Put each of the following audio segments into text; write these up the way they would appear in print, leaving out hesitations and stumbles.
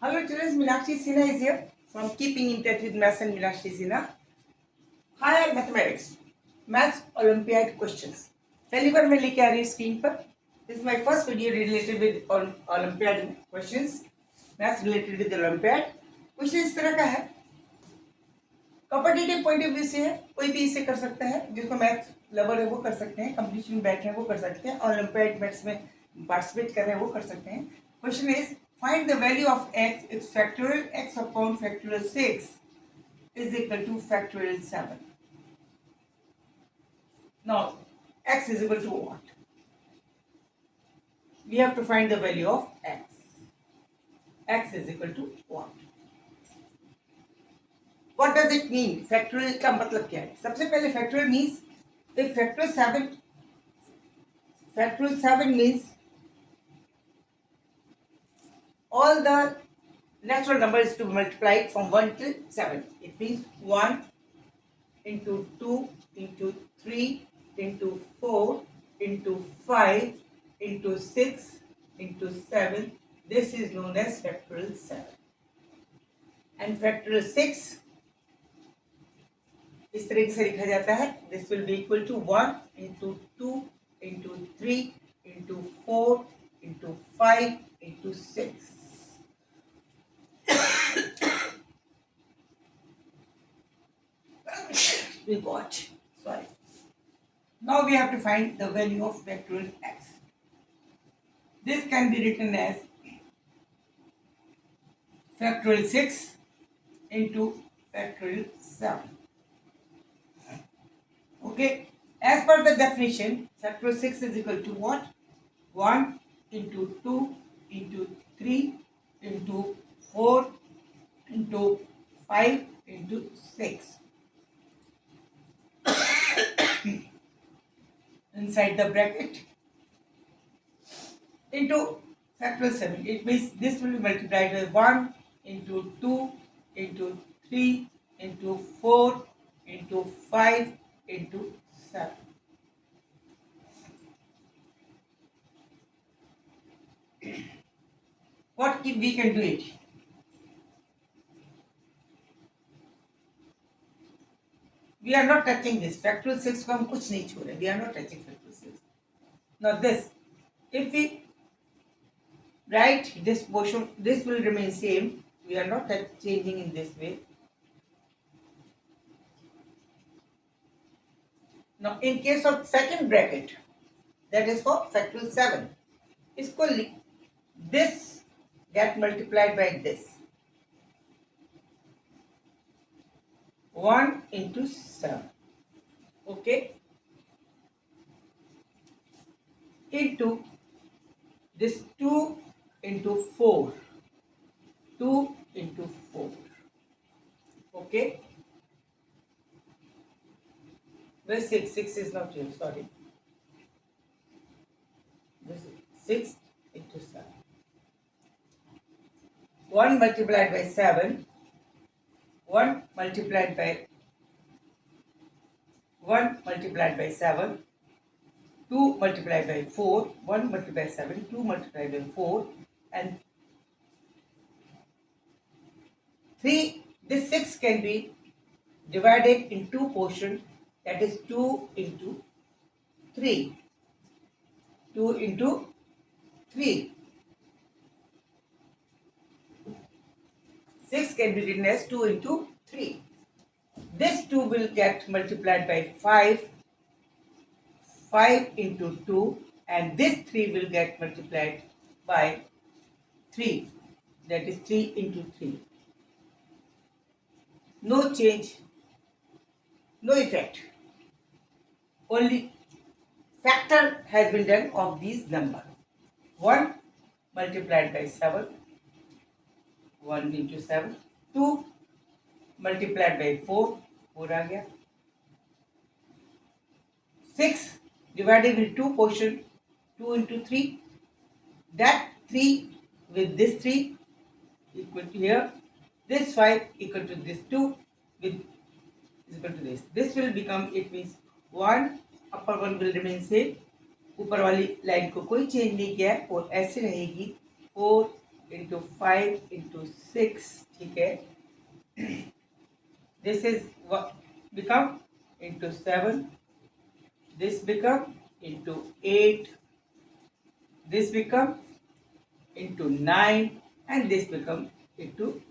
Hello students, Meenakshi Sinha is here from Keeping in Touch with Maths and Meenakshi Sinha. Higher Mathematics, Maths Olympiad questions. पहली बार मैं लेके आ रही हूँ screen पर. This is my first video related with Olympiad questions. Maths related with Olympiad. Question इस तरह का है. कॉम्पिटिटिव पॉइंट ऑफ व्यू से है, कोई भी इसे कर सकता है. जिसको मैथ्स लवर है वो कर सकते हैं, कंपटीशन में बैठे हैं वो कर सकते हैं, ओलंपियाड मैथ्स में पार्टिसिपेट कर रहे हैं वो कर सकते हैं. Question is find the value of x is factorial x upon factorial 6 is equal to factorial 7. Now x is equal to what? We have to find the value of x. X is equal to what? What does it mean? Factorial का मतलब क्या है? सबसे पहले factorial means if factorial 7 means all the natural numbers to be multiplied from 1 till 7. It means 1 into 2 into 3 into 4 into 5 into 6 into 7. This is known as factorial 7. And factorial 6 इस तरीके से लिखा जाता है. This will be equal to 1 into 2 into 3 into 4 into 5 into 6. We got. Sorry. Now we have to find the value of factorial x. This can be written as factorial 6 into factorial 7. Okay. As per the definition, factorial 6 is equal to what? 1 into 2 into 3 into 4 into 5 into 6. Inside the bracket into factorial 7. It means this will be multiplied by 1 into 2 into 3 into 4 into 5 into 7. What we can do it? We are not touching this. Factorial 6 को हम कुछ नहीं छू रहे. We are not touching factorial 6. Now this, if we write this portion, this will remain same. We are not changing in this way. Now in case of second bracket, that is for factorial 7, इसको this get multiplied by this. 1 into 7. Okay. Into this 2 into 4. 2 into 4. Okay. Where 6? 6 is not here. Sorry. This is 6 into 7. 1 multiplied by 7. 1 multiplied by 7, 2 multiplied by 4, 1 multiplied by 7, 2 multiplied by 4, and 3. This 6 can be divided in two portions, that is 2 into 3. 2 into 3. 6 can be written as 2 into 3. This 2 will get multiplied by 5. 5 into 2, and this 3 will get multiplied by 3. That is 3 into 3. No change, no effect. Only factor has been done of these numbers. 1 multiplied by 7. 1 into 7. 2 multiplied by 4. 4 आ गया. 6 divided into two portions, 2 into 3. That 3 with this 3 equal to here. This 5 equal to this 2 with is equal to this. This will become, it means 1, upper one will remain same. ऊपर वाली line को कोई change नहीं किया है और ऐसे रहेगी 4 into 5 into 6, ठीक है. This is what become into 7. This become into 8. This become into 9, and this become into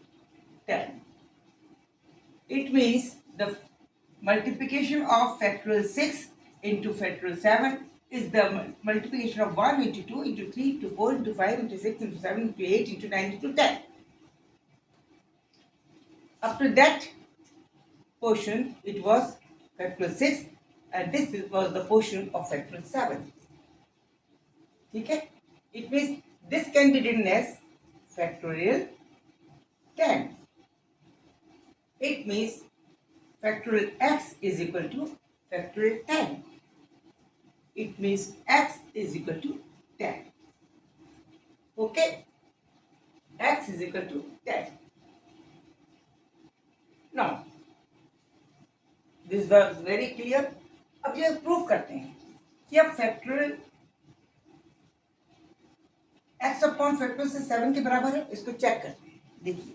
10. It means the multiplication of factorial 6 into factorial 7 is the multiplication of 1 into 2 into 3 into 4 into 5 into 6 into 7 into 8 into 9 into 10. Up to that portion, it was factorial 6, and this was the portion of factorial 7. Okay? It means this can be written as factorial 10. It means factorial x is equal to factorial 10. It means x is equal to 10. Okay? X is equal to 10. Now, this was very clear. अब ये prove करते हैं कि अब factorial x upon factorial से 7 के बराबर है. इसको चेक करते हैं. देखिए,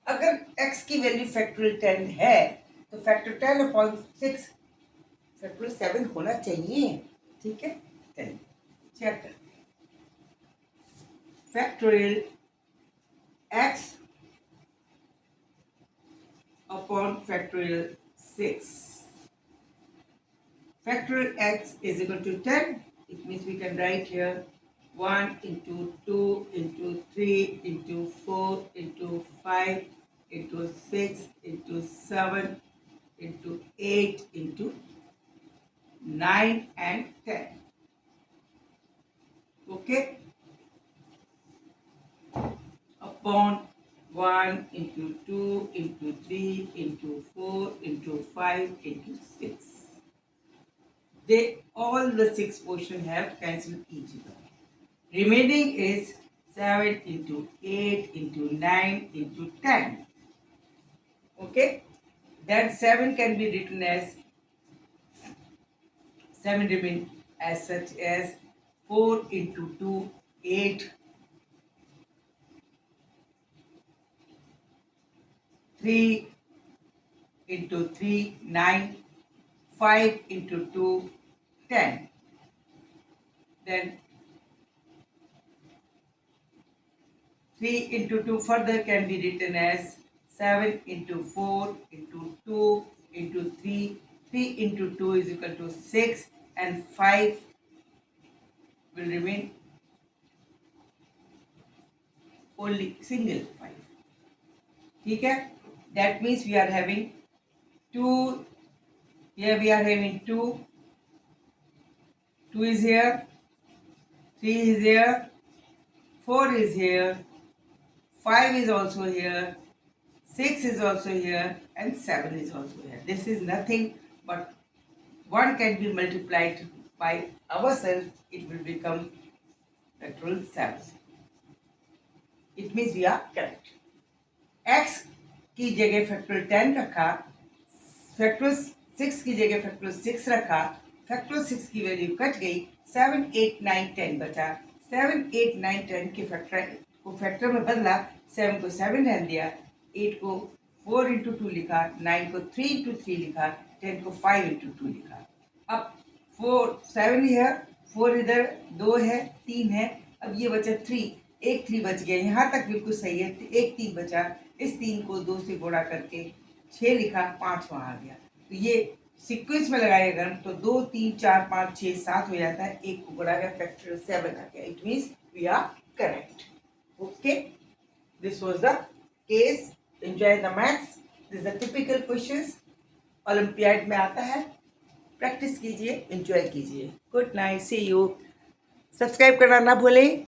अगर x की वैल्यू फैक्टोरियल 10 है तो फैक्टर 10 अपॉन 6 फैक्टोरियल 7 होना चाहिए. ठीक है, चलिए चेक करते हैं. Factorial x upon factorial 6. Factorial x is equal to 10. It means we can write here 1 into 2 into 3 into 4 into 5 into 6 into 7 into 8 into 9 and 10. Okay? Upon 1 into 2 into 3 into 4 into 5 into 6. They all the 6 portions have cancelled each other. Remaining is 7 into 8 into 9 into 10. Okay? That 7 can be written as 7 remain as such as 4 into 2 8, 3 into 3 9, 5 into 2 10. Then 3 into 2 further can be written as 7 into 4 into 2 into 3. 3 into 2 is equal to 6, and 5 will remain only single 5. ठीक है? That means we are having 2. Here we are having 2. 2 is here. 3 is here. 4 is here. 5 is also here. 6 is also here. And 7 is also here. This is nothing but 1 can be multiplied by ourselves. It will become factorial 7. It means we are correct. X की जगह factorial 10 रखा, factorial 6 की जगह factorial 6 रखा, factorial 6 की value cut गई, 7 8 9 10 बचा. 7 8 9 10 के फैक्टर में बदला. 7 को 7 रहने दिया, 8 को 4 into 2 लिखा, 9 को 3 into 3 लिखा, 10 को 5 into 2 लिखा. अब 7 है, 4 इधर, 2 है, 3 है. अब ये बचा 3. एक 3 बच गया. यहाँ तक बिल्कुल सही है. एक 3 बचा. इस 3 को 2 से गुणा करके 6 लिखा, 5 वहाँ आ गया. तो ये सीक्वेंस में लगाएगा तो 2 3 4 5 6 7 हो जाता है. एक को गुणा गया, फैक्टोरियल 7 आ गया. It means we are correct. Okay, this was the case. Enjoy the maths. This is the typical questions, Olympiad में आता है. प्रैक्टिस कीजिए, एंजॉय कीजिए. Good night, see you. Subscribe करना ना भूलें.